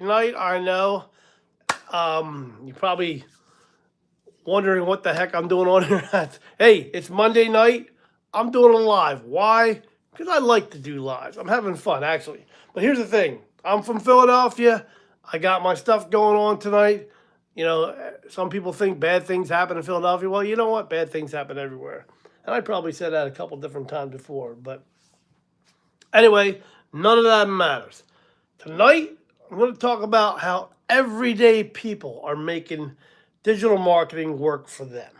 Night, I know. You're probably wondering what the heck I'm doing on here. Hey, it's Monday night. I'm doing a live. Why? Because I like to do lives. I'm having fun, actually. But here's the thing I'm from Philadelphia. I got my stuff going on tonight. Some people think bad things happen in Philadelphia. Well, you know what? Bad things happen everywhere. And I probably said that a couple different times before. But anyway, none of that matters. Tonight, I'm going to talk about how everyday people are making digital marketing work for them.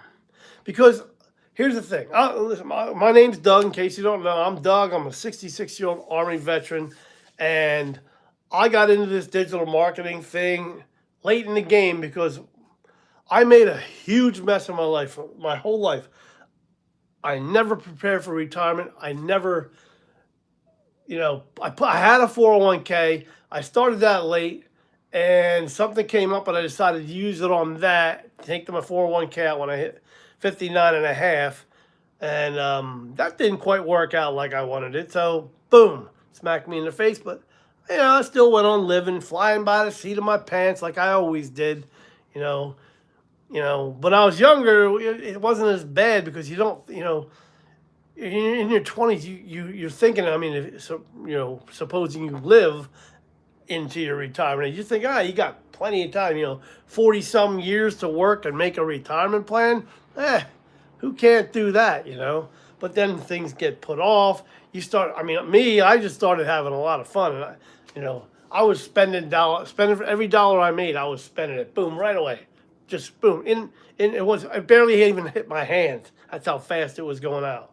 Because here's the thing. Listen, my name's Doug, in case you don't know. I'm Doug. I'm a 66-year-old Army veteran. And I got into this digital marketing thing late in the game because I made a huge mess of my life, my whole life. I never prepared for retirement. I never I had a 401k. I started that late, and something came up, and I decided to use it on that. Take my 401k out when I hit 59 and a half, and that didn't quite work out like I wanted it. So boom, smacked me in the face. But I still went on living, flying by the seat of my pants like I always did. You know, When I was younger, it wasn't as bad because you don't, in your 20s, you're thinking, I mean, supposing you live into your retirement, you think, you got plenty of time, 40 some years to work and make a retirement plan. Who can't do that? But then things get put off. I just started having a lot of fun. And I was spending every dollar I made, I was spending it, boom, right away. Just boom. I barely even hit my hands. That's how fast it was going out.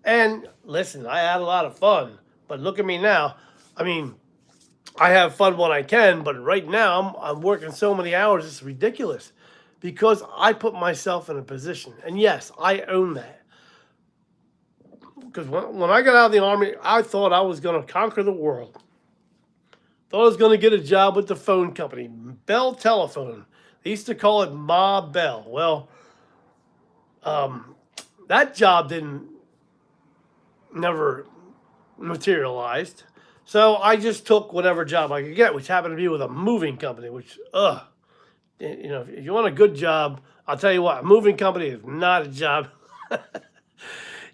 And listen, I had a lot of fun, but look at me now. I mean, I have fun when I can, but right now I'm working so many hours, it's ridiculous because I put myself in a position. And yes, I own that. Because when I got out of the Army, I thought I was going to conquer the world. Thought I was going to get a job with the phone company, Bell Telephone. They used to call it Ma Bell. Well, that job didn't never materialized. So I just took whatever job I could get, which happened to be with a moving company, which, if you want a good job, I'll tell you what, a moving company is not a job.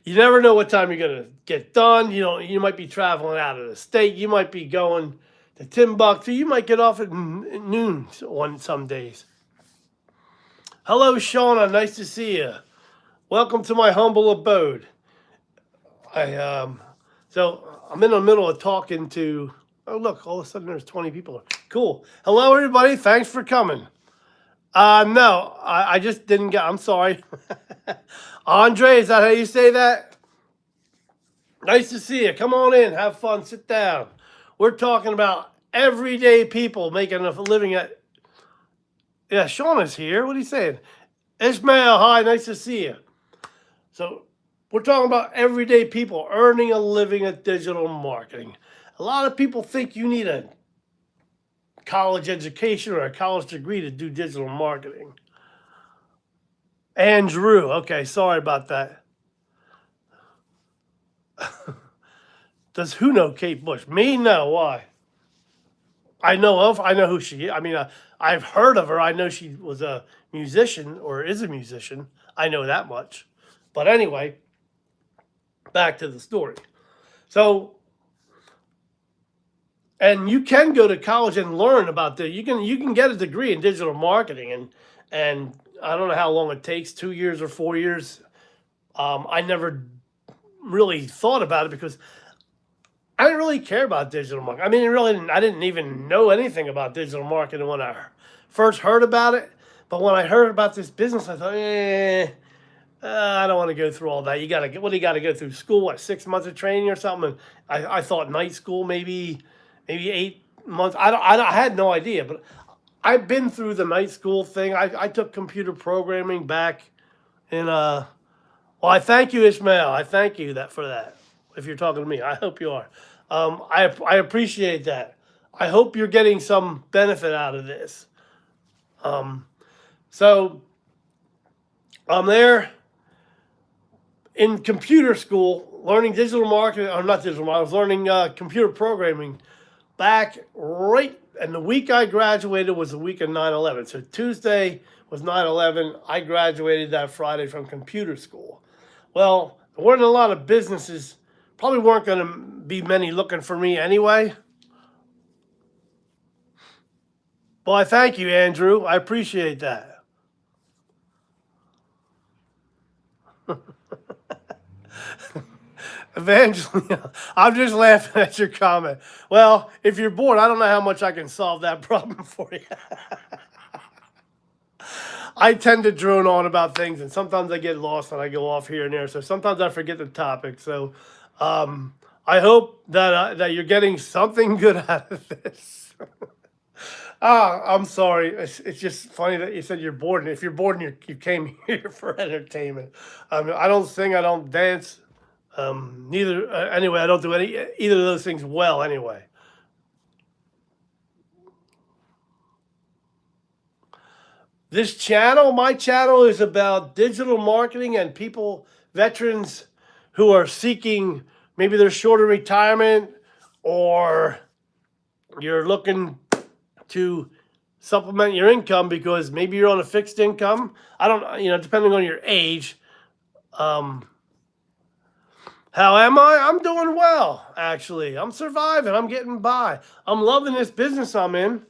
You never know what time you're going to get done. You might be traveling out of the state. You might be going to Timbuktu. You might get off at noon on some days. Hello, Shauna. Nice to see you. Welcome to my humble abode. So I'm in the middle of talking to. Oh look! All of a sudden, there's 20 people. Cool. Hello, everybody. Thanks for coming. No, I just didn't get. I'm sorry. Andre, is that how you say that? Nice to see you. Come on in. Have fun. Sit down. We're talking about everyday people making a living at. Yeah, Shauna's here. What are you saying? Ishmael, hi. Nice to see you. So we're talking about everyday people earning a living at digital marketing. A lot of people think you need a college education or a college degree to do digital marketing. Andrew, okay, sorry about that. Does who know Kate Bush? Me? No. Why? I know who she is. I mean, I've heard of her. I know she was a musician or is a musician. I know that much. But anyway, back to the story. So, and you can go to college and learn about that. You can get a degree in digital marketing, and I don't know how long it takes, 2 years or 4 years. I never really thought about it because I didn't really care about digital marketing. I mean, I didn't even know anything about digital marketing when I first heard about it. But when I heard about this business, I thought, I don't want to go through all that. What do you got to go through school? What, 6 months of training or something? And I thought night school, maybe 8 months. I had no idea, but I've been through the night school thing. I took computer programming back in. Well, I thank you, Ishmael. I thank you for that. If you're talking to me, I hope you are. I appreciate that. I hope you're getting some benefit out of this. So I'm there in computer school learning digital marketing, or not digital marketing, I was learning computer programming. back right, and the week I graduated was the week of 9/11. So Tuesday was 9/11. I graduated that Friday from computer school. Well, there weren't a lot of businesses, probably weren't going to be many looking for me anyway. Well, I thank you, Andrew. I appreciate that. Evangeline, I'm just laughing at your comment. Well, if you're bored, I don't know how much I can solve that problem for you. I tend to drone on about things, and sometimes I get lost and I go off here and there. So sometimes I forget the topic. So I hope that you're getting something good out of this. I'm sorry. It's just funny that you said you're bored. And if you're bored and you came here for entertainment, I don't sing, I don't dance. Neither. Anyway, I don't do either of those things well. Anyway. This channel, my channel, is about digital marketing and people, veterans who are seeking, maybe they're short of retirement, or you're looking to supplement your income because maybe you're on a fixed income. I don't, depending on your age. How am I? I'm doing well, actually. I'm surviving. I'm getting by. I'm loving this business I'm in,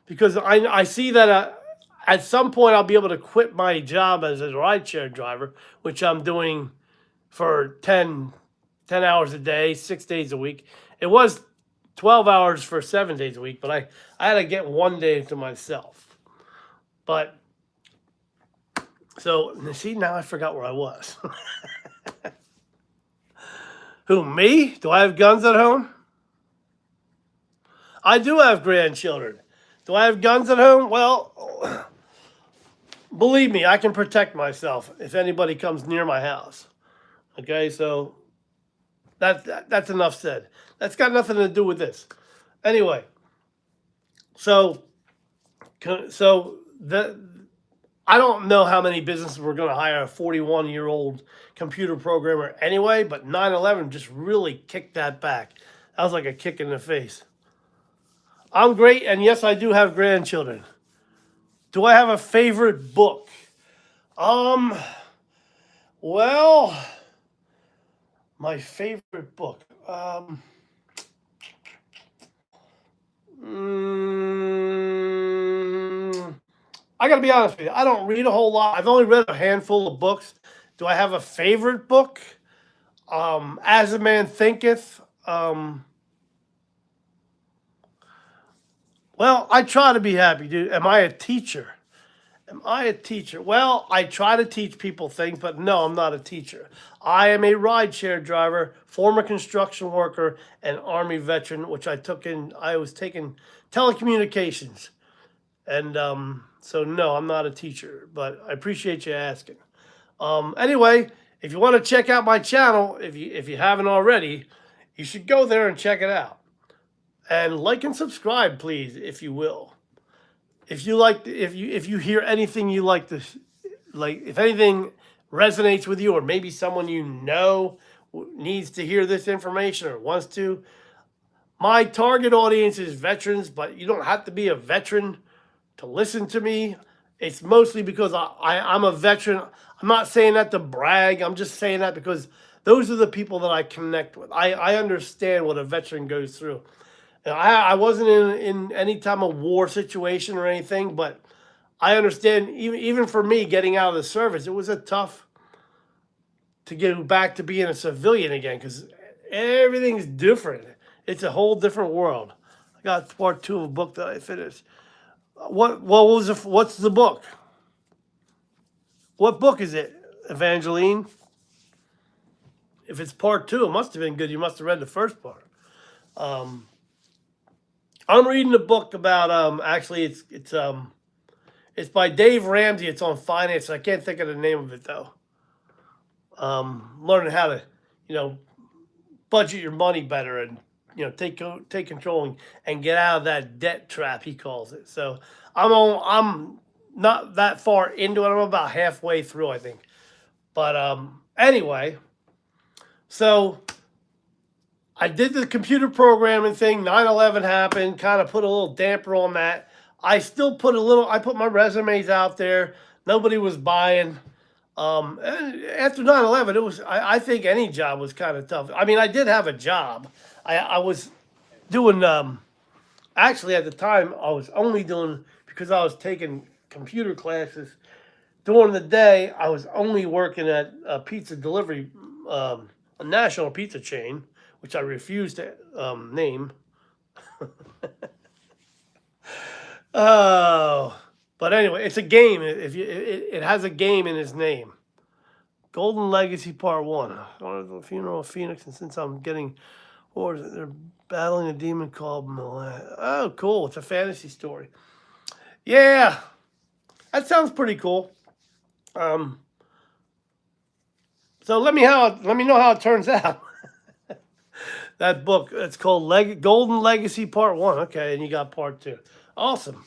because I see that at some point I'll be able to quit my job as a rideshare driver, which I'm doing for 10 hours a day, 6 days a week. It was 12 hours for 7 days a week, but I had to get 1 day to myself. But, so, see, now I forgot where I was. Who, me? Do I have guns at home? I do have grandchildren. Do I have guns at home? Well, believe me, I can protect myself if anybody comes near my house. Okay, so that's enough said. That's got nothing to do with this. Anyway, so I don't know how many businesses were going to hire a 41-year-old computer programmer anyway, but 9/11 just really kicked that back. That was like a kick in the face. I'm great, and yes, I do have grandchildren. Do I have a favorite book? Well, my favorite book. I got to be honest with you. I don't read a whole lot. I've only read a handful of books. Do I have a favorite book? As a Man Thinketh. Well, I try to be happy, dude. Am I a teacher? Am I a teacher? Well, I try to teach people things, but no, I'm not a teacher. I am a rideshare driver, former construction worker, and Army veteran, which I was taking telecommunications. And so no, I'm not a teacher, but I appreciate you asking. Anyway, if you want to check out my channel, if you haven't already, you should go there and check it out. And like and subscribe, please, if you will. If you hear anything you like to, if anything resonates with you, or maybe someone you know needs to hear this information or wants to. My target audience is veterans, but you don't have to be a veteran to listen to me. It's mostly because I'm a veteran. I'm not saying that to brag. I'm just saying that because those are the people that I connect with. I understand what a veteran goes through. I wasn't in any time of war situation or anything, but I understand, even for me getting out of the service, it was a tough to get back to being a civilian again because everything's different. It's a whole different world. I got part 2 of a book that I finished. What's the book? What book is it, Evangeline? If it's part 2, it must have been good. You must have read the first part. I'm reading a book about actually it's by Dave Ramsey. It's on finance. I can't think of the name of it though. Learning how to budget your money better and take control and get out of that debt trap, he calls it. So I'm not that far into it. I'm about halfway through, I think. But anyway, so I did the computer programming thing. 9/11 happened, kind of put a little damper on that. I still put a little, I put my resumes out there. Nobody was buying. And after 9/11, it was, I think any job was kind of tough. I mean, I did have a job. I was doing, actually at the time, I was only doing, because I was taking computer classes during the day, I was only working at a pizza delivery, a national pizza chain, which I refuse to name. Oh, but anyway, it's a game. If you, it has a game in its name. Golden Legacy Part One. The funeral of Phoenix, and since I'm getting, or they're battling a demon called Milan. Oh, cool! It's a fantasy story. Yeah, that sounds pretty cool. Um, so let me know how it turns out. That book, it's called Golden Legacy Part One. Okay, and you got Part Two. Awesome.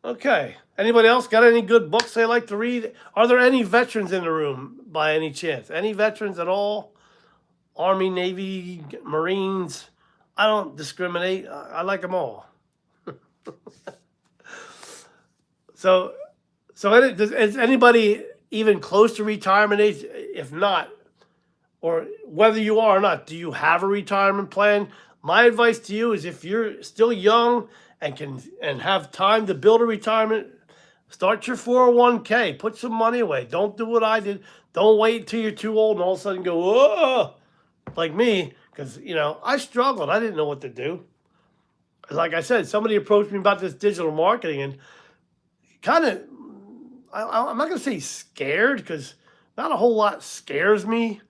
Okay. Anybody else got any good books they like to read? Are there any veterans in the room by any chance? Any veterans at all? Army, Navy, Marines? I don't discriminate. I like them all. So, is anybody even close to retirement age? If not, or whether you are or not, do you have a retirement plan? My advice to you is if you're still young and can and have time to build a retirement, start your 401k, put some money away. Don't do what I did. Don't wait until you're too old and all of a sudden go, oh, like me, because I struggled. I didn't know what to do. Like I said, somebody approached me about this digital marketing and kind of, I'm not going to say scared because not a whole lot scares me.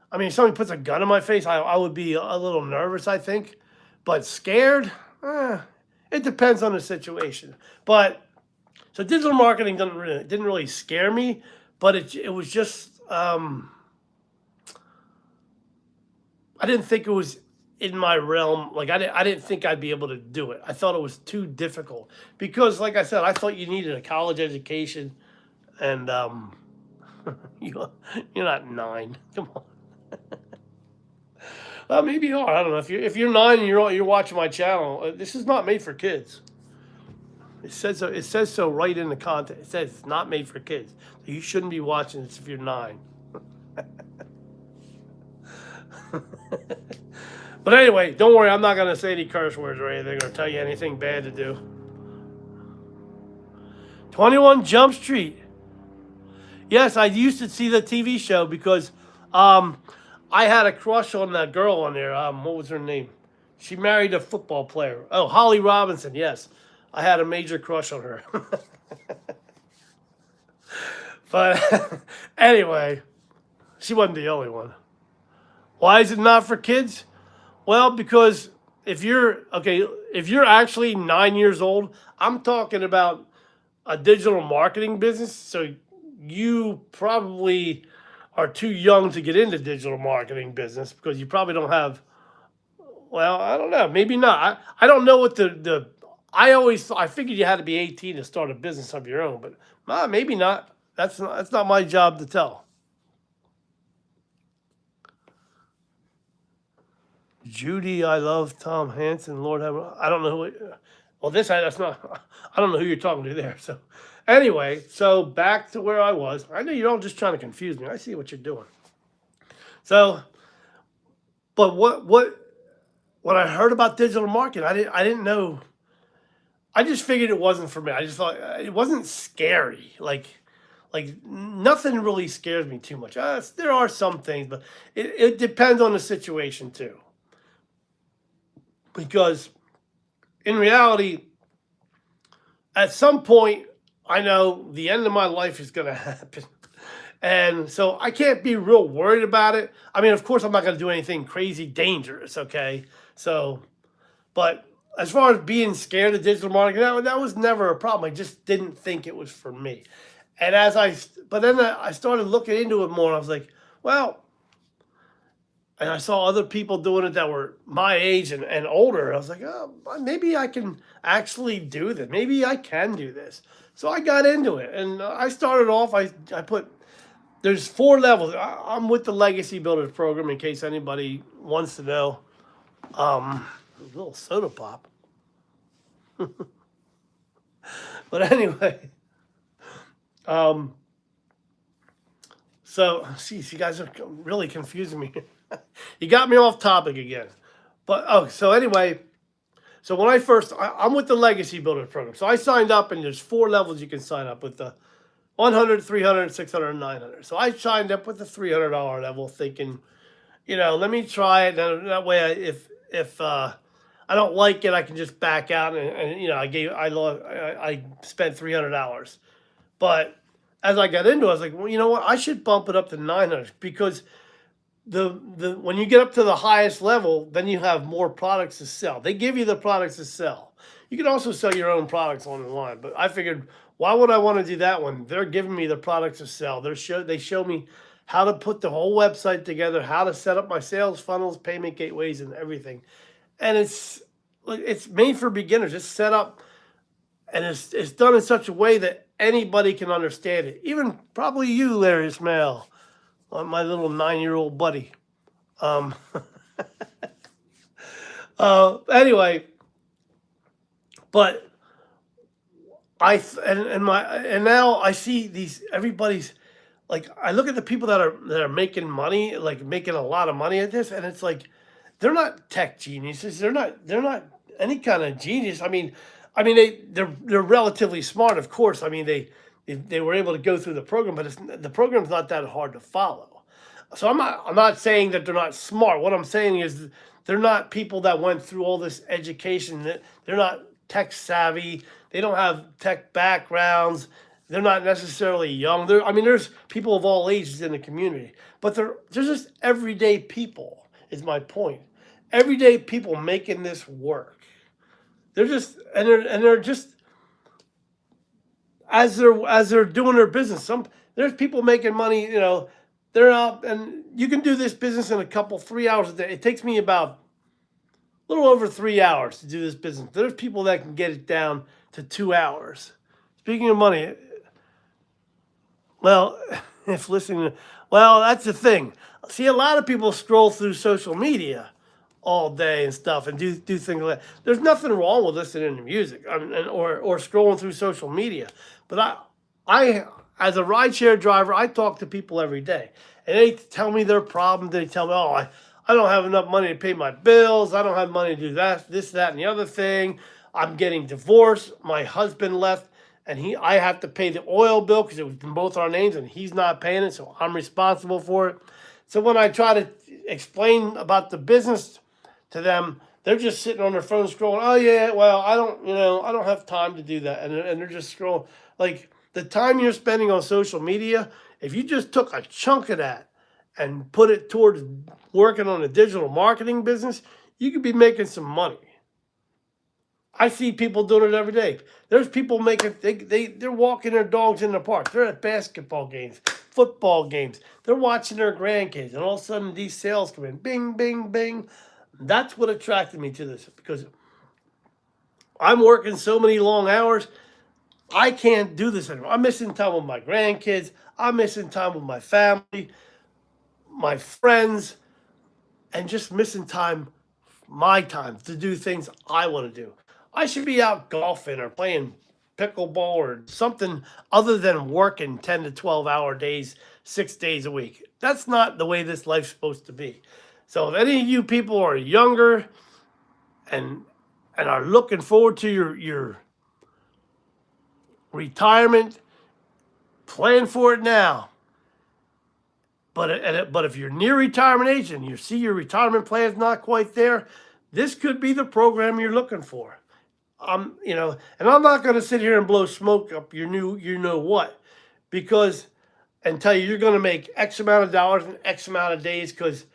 I mean, if somebody puts a gun in my face, I would be a little nervous, I think. But scared, it depends on the situation. But so digital marketing didn't really scare me, but it was just I didn't think it was in my realm. Like I didn't think I'd be able to do it. I thought it was too difficult because, like I said, I thought you needed a college education, and you're not 9. Come on. Well, maybe you are. I don't know. If you're 9 and you're watching my channel, this is not made for kids. It says so. It says so right in the content. It says it's not made for kids. So you shouldn't be watching this if you're 9. But anyway, don't worry. I'm not going to say any curse words or anything or tell you anything bad to do. 21 Jump Street. Yes, I used to see the TV show because I had a crush on that girl on there. What was her name? She married a football player. Oh, Holly Robinson. Yes, I had a major crush on her. But anyway, she wasn't the only one. Why is it not for kids? Well, because if you're actually 9 years old, I'm talking about a digital marketing business. So you probably are too young to get into digital marketing business because you probably don't have, well, I don't know, maybe not. I don't know what I figured you had to be 18 to start a business of your own, but maybe not. That's not my job to tell. Judy, I love Tom Hansen. Lord have, I don't know who. Well, that's not. I don't know who you're talking to there. So, anyway, so back to where I was. I know you're all just trying to confuse me. I see what you're doing. So, but what I heard about digital marketing, I didn't know. I just figured it wasn't for me. I just thought it wasn't scary. Like nothing really scares me too much. There are some things, but it depends on the situation too. Because in reality, at some point, I know the end of my life is going to happen. And so I can't be real worried about it. I mean, of course, I'm not going to do anything crazy dangerous, okay? So, but as far as being scared of digital marketing, that was never a problem. I just didn't think it was for me. And but then I started looking into it more, and I was like, well, and I saw other people doing it that were my age and older. I was like, oh, maybe I can actually do this. Maybe I can do this. So I got into it, and I started off. I put there's 4 levels. I'm with the Legacy Builders program in case anybody wants to know. A little soda pop. But anyway, um, so, geez, you guys are really confusing me. You got me off topic again. But, oh, so anyway, so when I'm with the Legacy Builder program. So I signed up, and there's 4 levels you can sign up with: the 100, 300, 600, and 900. So I signed up with the $300 level, thinking, let me try it. And that way, if I don't like it, I can just back out. And I spent $300. But as I got into it, I was like, well, you know what? I should bump it up to 900, because the when you get up to the highest level, then you have more products to sell. They give you the products to sell. You can also sell your own products online, but I figured, why would I want to do that one? They're giving me the products to sell. They show me how to put the whole website together, how to set up my sales funnels, payment gateways, and everything. And it's made for beginners. It's set up, and it's done in such a way that anybody can understand it. Even probably you, Larry Ismail, my little 9-year-old buddy. Um, anyway, but and now I see everybody's, like, I look at the people that are making money, like making a lot of money at this, and it's like, they're not tech geniuses. They're not any kind of genius. I mean they're relatively smart, of course. I mean they were able to go through the program, but the program's not that hard to follow. So I'm not saying that they're not smart. What I'm saying is they're not people that went through all this education. They're not tech savvy. They don't have tech backgrounds. They're not necessarily young. There's people of all ages in the community, but they're just everyday people. Is my point. Everyday people making this work. They're just as they're doing their business. There's people making money. They're out, and you can do this business in 3 hours a day. It takes me about a little over 3 hours to do this business. There's people that can get it down to 2 hours. Speaking of money, well, if listening, well, that's the thing. See, a lot of people scroll through social media all day and stuff, and do things like that. There's nothing wrong with listening to music, or scrolling through social media. But I as a rideshare driver, I talk to people every day, and they tell me their problem. They tell me, oh, I don't have enough money to pay my bills. I don't have money to do that, this, that, and the other thing. I'm getting divorced. My husband left, and I have to pay the oil bill because it was in both our names, and he's not paying it, so I'm responsible for it. So when I try to explain about the business to them, they're just sitting on their phone scrolling. Oh yeah, well, I don't have time to do that, and they're just scrolling. Like, the time you're spending on social media, if you just took a chunk of that and put it towards working on a digital marketing business, you could be making some money. I see people doing it every day. There's people they're walking their dogs in the park. They're at basketball games, football games. They're watching their grandkids, and all of a sudden these sales come in, bing, bing, bing. That's what attracted me to this, because I'm working so many long hours. I can't do this anymore. I'm missing time with my grandkids. I'm missing time with my family, my friends, and just missing my time to do things I want to do. I should be out golfing or playing pickleball or something other than working 10 to 12-hour days, 6 days a week. That's not the way this life's supposed to be. So if any of you people are younger and are looking forward to your retirement, plan for it now. But if you're near retirement age and you see your retirement plan is not quite there, this could be the program you're looking for. And I'm not going to sit here and blow smoke up your what, because and tell you you're going to make X amount of dollars in X amount of days, because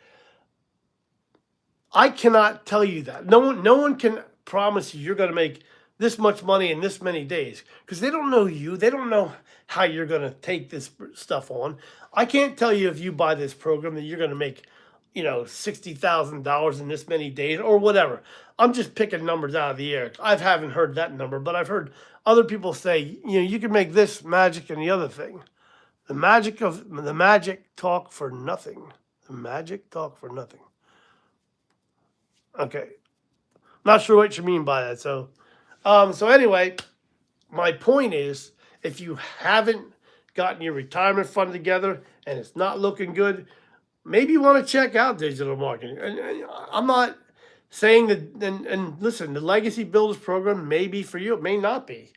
I cannot tell you that. No one can promise you're going to make this much money in this many days, because they don't know you. They don't know how you're going to take this stuff on. I can't tell you, if you buy this program, that you're going to make, $60,000 in this many days or whatever. I'm just picking numbers out of the air. I haven't heard that number, but I've heard other people say, you can make this magic and the other thing. The magic talk for nothing. The magic talk for nothing. Okay. Not sure what you mean by that. So anyway, my point is, if you haven't gotten your retirement fund together and it's not looking good, maybe you want to check out digital marketing. And I'm not saying that, and listen, the Legacy Builders program may be for you, it may not be.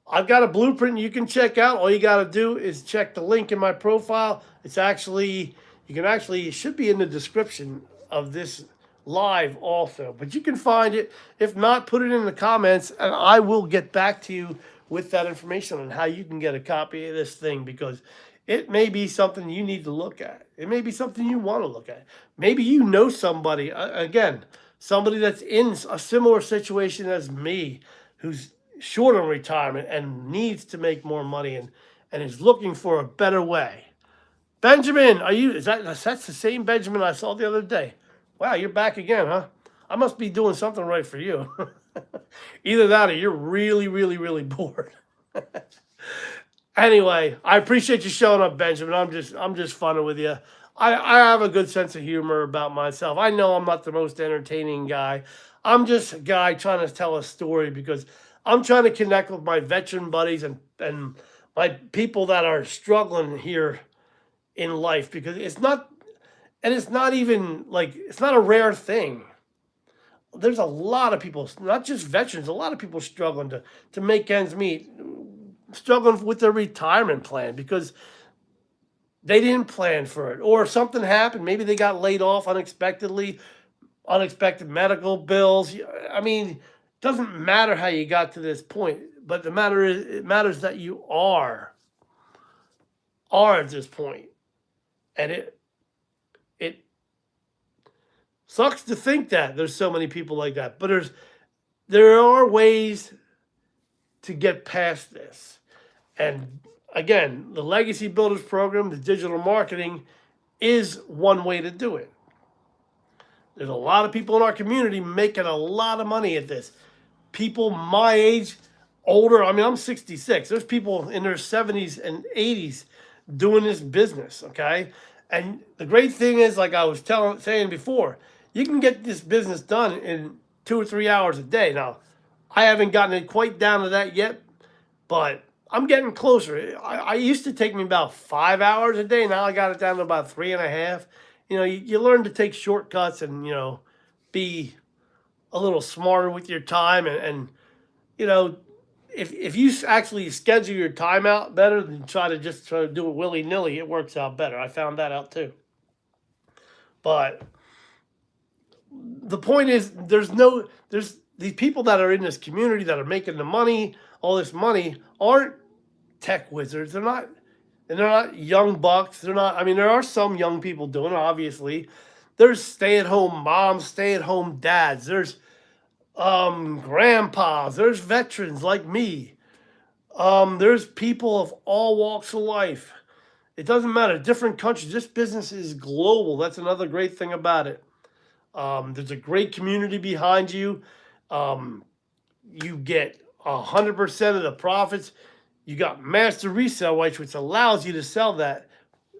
I've got a blueprint you can check out. All you got to do is check the link in my profile. It's actually, you can actually, it should be in the description of this live also, but you can find it. If not, put it in the comments and I will get back to you with that information on how you can get a copy of this thing, because it may be something you need to look at. It may be something you want to look at. Maybe you know somebody, again, somebody that's in a similar situation as me, who's short on retirement and needs to make more money and is looking for a better way. Benjamin, that's the same Benjamin I saw the other day. Wow, you're back again, huh? I must be doing something right for you. Either that or you're really, really, really bored. Anyway, I appreciate you showing up, Benjamin. I'm just funning with you. I have a good sense of humor about myself. I know I'm not the most entertaining guy. I'm just a guy trying to tell a story because I'm trying to connect with my veteran buddies and my people that are struggling here in life, because it's not even like, it's not a rare thing. There's a lot of people, not just veterans, a lot of people struggling to make ends meet, struggling with their retirement plan because they didn't plan for it, or something happened. Maybe they got laid off unexpectedly, unexpected medical bills. I mean, it doesn't matter how you got to this point, but it matters that you are at this point. And it sucks to think that there's so many people like that, but there are ways to get past this. And again, the Legacy Builders program, the digital marketing, is one way to do it. There's a lot of people in our community making a lot of money at this. People my age, older. I mean, I'm 66. There's people in their 70s and 80s doing this business, okay? And the great thing is, like I was saying before, you can get this business done in 2 or 3 hours a day. Now, I haven't gotten it quite down to that yet, but I'm getting closer. I used to take me about 5 hours a day. Now I got it down to about 3.5. You learn to take shortcuts and, be a little smarter with your time. And if you actually schedule your time out better than try to do it willy-nilly, it works out better. I found that out too. But the point is, there's these people that are in this community that are making the money, all this money, aren't tech wizards. They're not young bucks. They're not. I mean, there are some young people doing it, obviously. There's stay-at-home moms, stay-at-home dads. There's grandpas. There's veterans like me. There's people of all walks of life. It doesn't matter. Different countries. This business is global. That's another great thing about it. There's a great community behind you. You get 100% of the profits. You got master resale rights, which allows you to sell that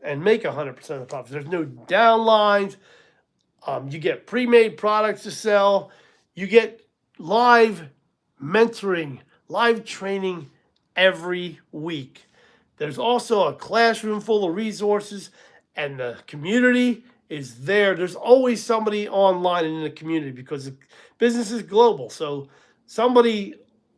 and make 100% of the profits. There's no downlines. You get pre-made products to sell. You get live mentoring, live training every week. There's also a classroom full of resources, and the community is there. There's always somebody online in the community because the business is global. So somebody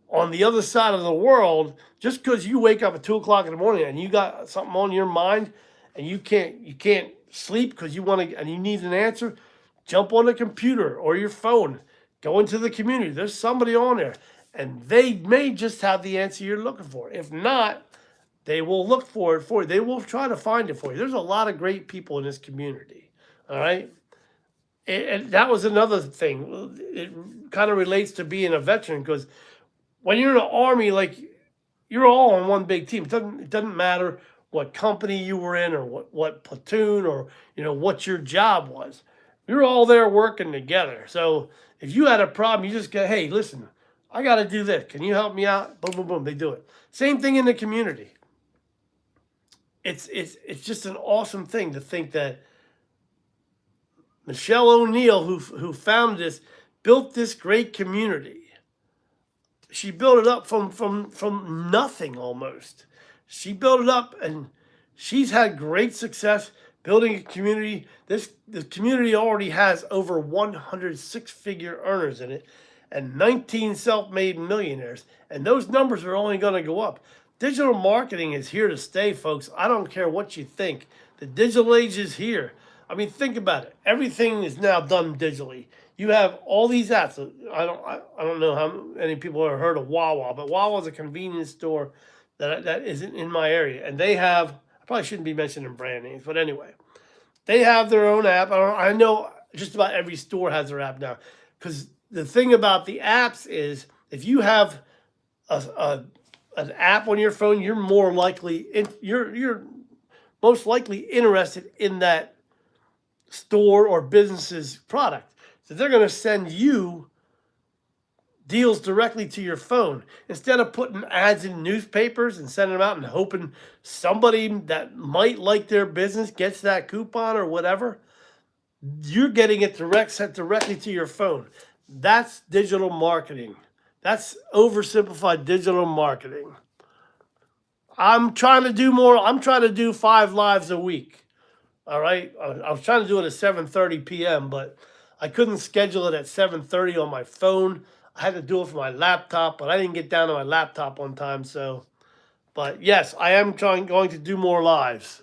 on the other side of the world, just because you wake up at 2 o'clock in the morning and you got something on your mind and you can't sleep because you want to and you need an answer, jump on the computer or your phone, go into the community. There's somebody on there, and they may just have the answer you're looking for. If not, they will look for it for you. They will try to find it for you. There's a lot of great people in this community. All right. And that was another thing. It kind of relates to being a veteran, because when you're in the Army, like, you're all on one big team. It doesn't matter what company you were in or what platoon or what your job was. You're all there working together. So if you had a problem, you just go, hey, listen, I got to do this. Can you help me out? Boom, boom, boom. They do it. Same thing in the community. It's just an awesome thing to think that Michelle O'Neill, who founded this, built this great community. She built it up from nothing almost. She built it up, and she's had great success building a community. The community already has over 100 six-figure earners in it, and 19 self-made millionaires. And those numbers are only going to go up. Digital marketing is here to stay, folks. I don't care what you think. The digital age is here. I mean, think about it. Everything is now done digitally. You have all these apps. I don't know how many people have heard of Wawa, but Wawa is a convenience store that isn't in my area, and they have. I probably shouldn't be mentioning brand names, but anyway, they have their own app. I know just about every store has their app now, because the thing about the apps is if you have an app on your phone, you're you're most likely interested in that store or business's product. So they're going to send you deals directly to your phone instead of putting ads in newspapers and sending them out and hoping somebody that might like their business gets that coupon or whatever. You're getting it sent directly to your phone. That's digital marketing. That's oversimplified digital marketing. I'm trying to do more. I'm trying to do 5 lives a week. All right. I was trying to do it at 7:30 p.m., but I couldn't schedule it at 7:30 on my phone. I had to do it from my laptop, but I didn't get down to my laptop on time. So, but yes, I am going to do more lives.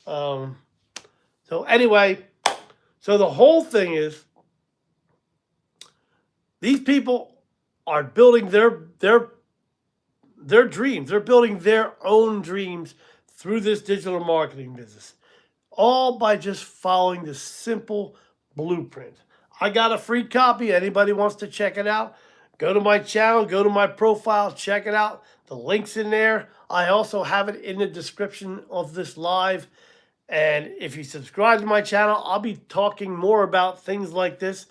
So anyway, so the whole thing is these people are building their dreams. They're building their own dreams through this digital marketing business, all by just following the simple blueprint. I got a free copy. Anybody wants to check it out, go to my channel, go to my profile, check it out. The link's in there. I also have it in the description of this live. And if you subscribe to my channel, I'll be talking more about things like this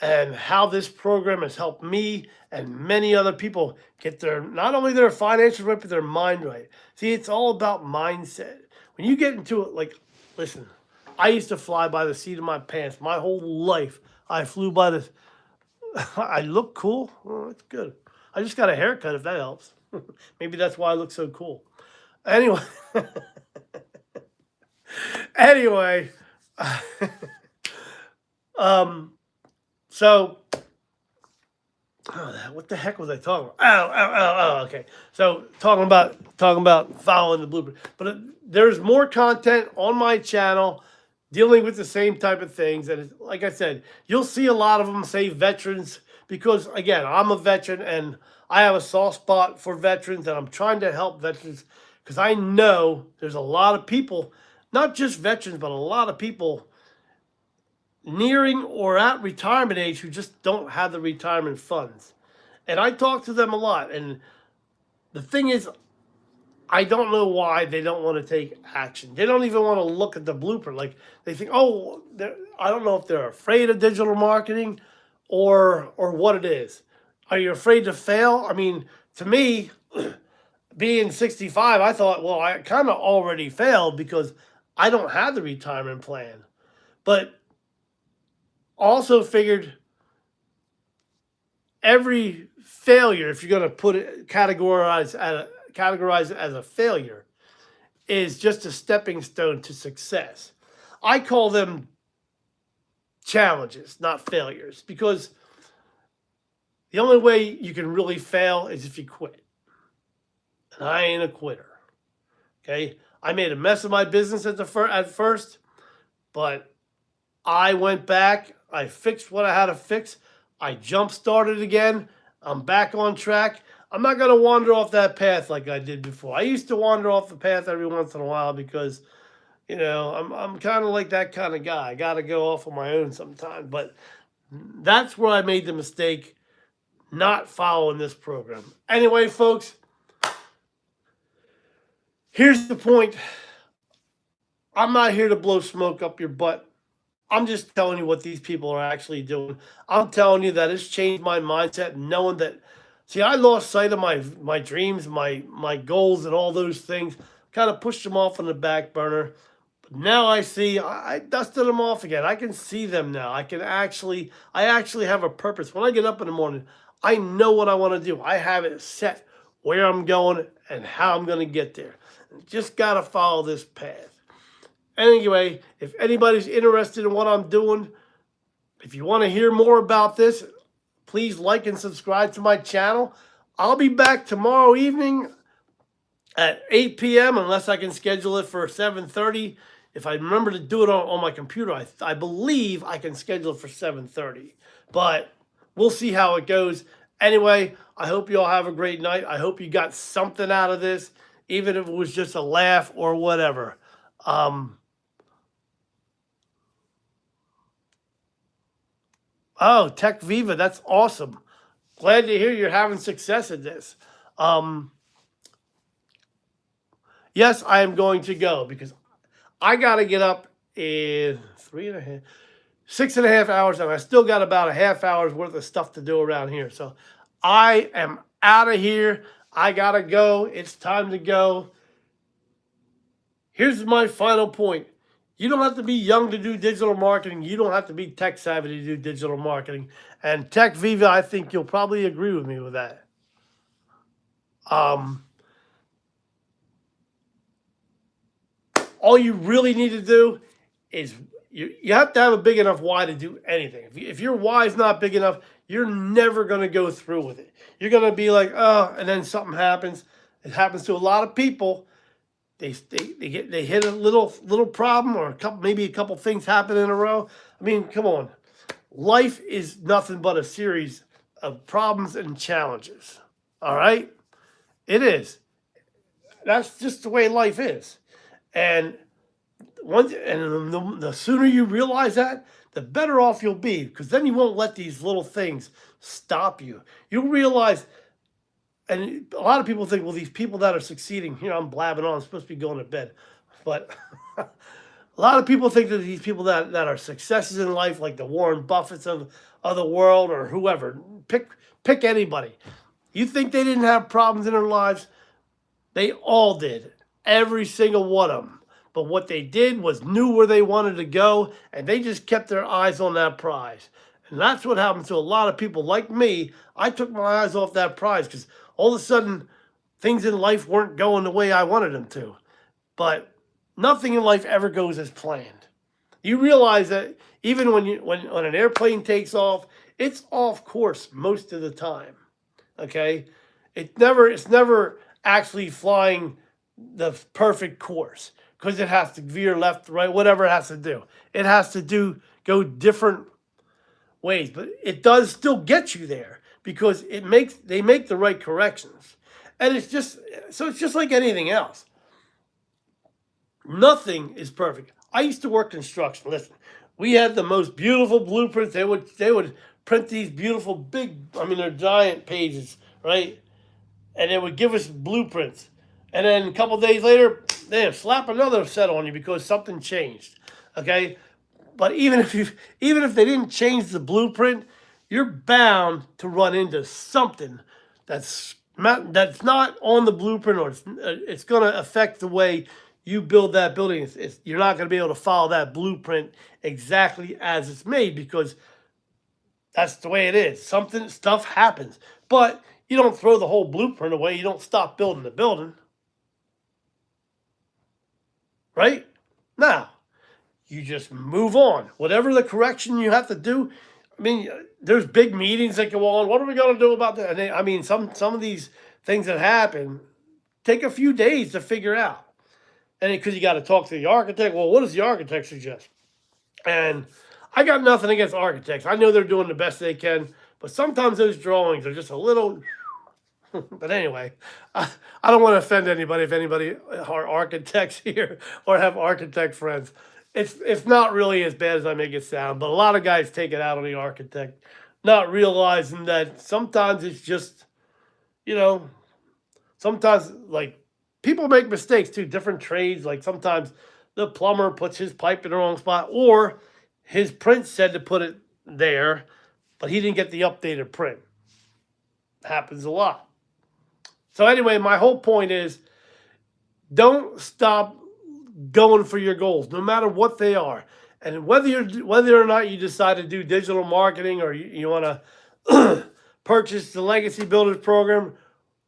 and how this program has helped me and many other people get not only their financials right, but their mind right. See, it's all about mindset. When you get into it, like, listen, I used to fly by the seat of my pants my whole life. I flew by the. I look cool. Well, that's good. I just got a haircut, if that helps. Maybe that's why I look so cool. Anyway, anyway, so what the heck was I talking about? Oh, okay. So talking about following the blueprint, but there's more content on my channel dealing with the same type of things. And like I said, you'll see a lot of them say veterans because, again, I'm a veteran and I have a soft spot for veterans, and I'm trying to help veterans because I know there's a lot of people, not just veterans, but a lot of people nearing or at retirement age who just don't have the retirement funds. And I talk to them a lot. And the thing is, I don't know why they don't want to take action. They don't even want to look at the blueprint. Like they think, oh, I don't know if they're afraid of digital marketing or what it is. Are you afraid to fail? I mean, to me, being 65, I thought, well, I kind of already failed because I don't have the retirement plan. But also figured every failure, if you're going to categorize it as a failure, is just a stepping stone to success. I call them challenges, not failures, because the only way you can really fail is if you quit. And I ain't a quitter. Okay? I made a mess of my business at first, but I went back. I fixed what I had to fix. I jump-started again. I'm back on track. I'm not going to wander off that path like I did before. I used to wander off the path every once in a while because, I'm kind of like that kind of guy. I got to go off on my own sometimes. But that's where I made the mistake, not following this program. Anyway, folks, here's the point. I'm not here to blow smoke up your butt. I'm just telling you what these people are actually doing. I'm telling you that it's changed my mindset, knowing that, see, I lost sight of my dreams, my goals, and all those things. Kind of pushed them off on the back burner. Now I see, I dusted them off again. I can see them now. I actually have a purpose. When I get up in the morning, I know what I want to do. I have it set where I'm going and how I'm going to get there. Just got to follow this path. Anyway, if anybody's interested in what I'm doing, if you want to hear more about this, please like and subscribe to my channel. I'll be back tomorrow evening at 8 p.m. unless I can schedule it for 7:30. If I remember to do it on my computer, I believe I can schedule it for 7:30. But we'll see how it goes. Anyway, I hope you all have a great night. I hope you got something out of this, even if it was just a laugh or whatever. Oh, Tech Viva, that's awesome. Glad to hear you're having success at this. Yes, I am going to go because I got to get up in 6.5 hours, and I still got about a half hour's worth of stuff to do around here. So I am out of here. I got to go. It's time to go. Here's my final point. You don't have to be young to do digital marketing. You don't have to be tech savvy to do digital marketing. And Tech Viva, I think you'll probably agree with me with that. All you really need to do is you have to have a big enough why to do anything. If your why is not big enough, you're never going to go through with it. You're going to be like, oh, and then something happens. It happens to a lot of people. They hit a little problem or maybe a couple things happen in a row. I mean, come on. Life is nothing but a series of problems and challenges. All right? It is. That's just the way life is. And the sooner you realize that, the better off you'll be, because then you won't let these little things stop you. You'll realize, and a lot of people think, well, these people that are succeeding, here I'm blabbing on, I'm supposed to be going to bed. But a lot of people think that these people that are successes in life, like the Warren Buffetts of the world or whoever, pick anybody. You think they didn't have problems in their lives? They all did. Every single one of them. But what they did was knew where they wanted to go, and they just kept their eyes on that prize. And that's what happens to a lot of people like me. I took my eyes off that prize because all of a sudden things in life weren't going the way I wanted them to. But nothing in life ever goes as planned. You realize that even when an airplane takes off, it's off course most of the time. Okay? It's never actually flying the perfect course because it has to veer left, right, whatever it has to do. It has to go different ways, but it does still get you there because they make the right corrections. And it's just like anything else. Nothing is perfect. I used to work construction. Listen, we had the most beautiful blueprints. They would print these beautiful they're giant pages, right? And they would give us blueprints. And then a couple of days later, they slap another set on you because something changed. Okay? But even if they didn't change the blueprint, you're bound to run into something that's not on the blueprint, or it's going to affect the way you build that building. You're not going to be able to follow that blueprint exactly as it's made because that's the way it is. Stuff happens. But you don't throw the whole blueprint away. You don't stop building the building. Right? Now, you just move on. Whatever the correction you have to do, I mean, there's big meetings that go on. What are we going to do about that? And I mean, some of these things that happen take a few days to figure out. And because you got to talk to the architect. Well, what does the architect suggest? And I got nothing against architects. I know they're doing the best they can. But sometimes those drawings are just a little... But anyway, I don't want to offend anybody if anybody are architects here or have architect friends. It's not really as bad as I make it sound, but a lot of guys take it out on the architect, not realizing that sometimes it's just, sometimes like people make mistakes too, different trades. Like sometimes the plumber puts his pipe in the wrong spot, or his print said to put it there, but he didn't get the updated print. Happens a lot. So anyway, my whole point is don't stop going for your goals, no matter what they are. And whether or not you decide to do digital marketing, or you want to purchase the Legacy Builders program,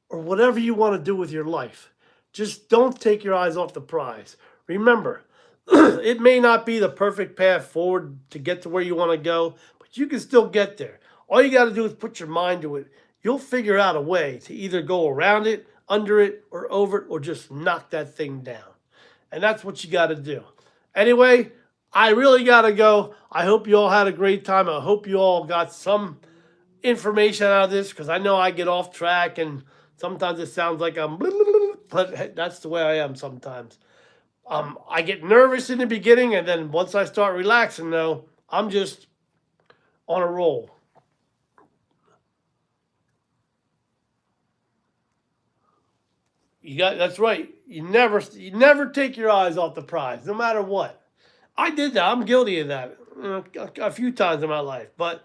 or whatever you want to do with your life, just don't take your eyes off the prize. Remember, it may not be the perfect path forward to get to where you want to go, but you can still get there. All you got to do is put your mind to it. You'll figure out a way to either go around it, under it, or over it, or just knock that thing down. And that's what you got to do. Anyway, I really got to go. I hope you all had a great time. I hope you all got some information out of this, because I know I get off track and sometimes it sounds like I'm, but that's the way I am sometimes. I get nervous in the beginning, and then once I start relaxing, though, I'm just on a roll. That's right. You never take your eyes off the prize, no matter what. I did that. I'm guilty of that a few times in my life, but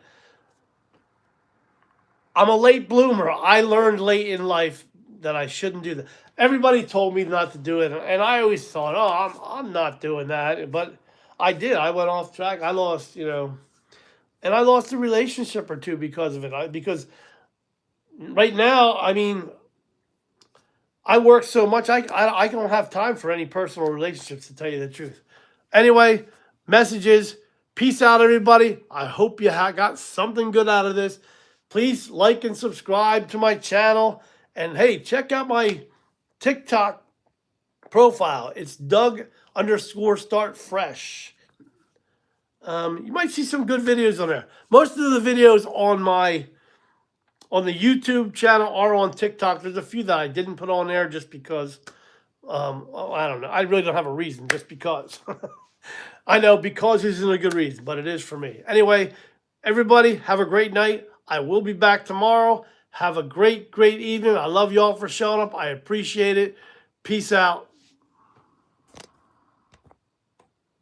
I'm a late bloomer. I learned late in life that I shouldn't do that. Everybody told me not to do it, and I always thought, "Oh, I'm not doing that." But I did. I went off track. I lost, and I lost a relationship or two because of it. Because right now, I mean, I work so much, I don't have time for any personal relationships, to tell you the truth. Anyway, messages. Peace out, everybody. I hope you got something good out of this. Please like and subscribe to my channel. And hey, check out my TikTok profile. It's Doug_Start_Fresh. You might see some good videos on there. Most of the videos on the YouTube channel are on TikTok. There's a few that I didn't put on there just because, I don't know. I really don't have a reason, just because. I know because isn't a good reason, but it is for me. Anyway, everybody, have a great night. I will be back tomorrow. Have a great, great evening. I love y'all for showing up. I appreciate it. Peace out.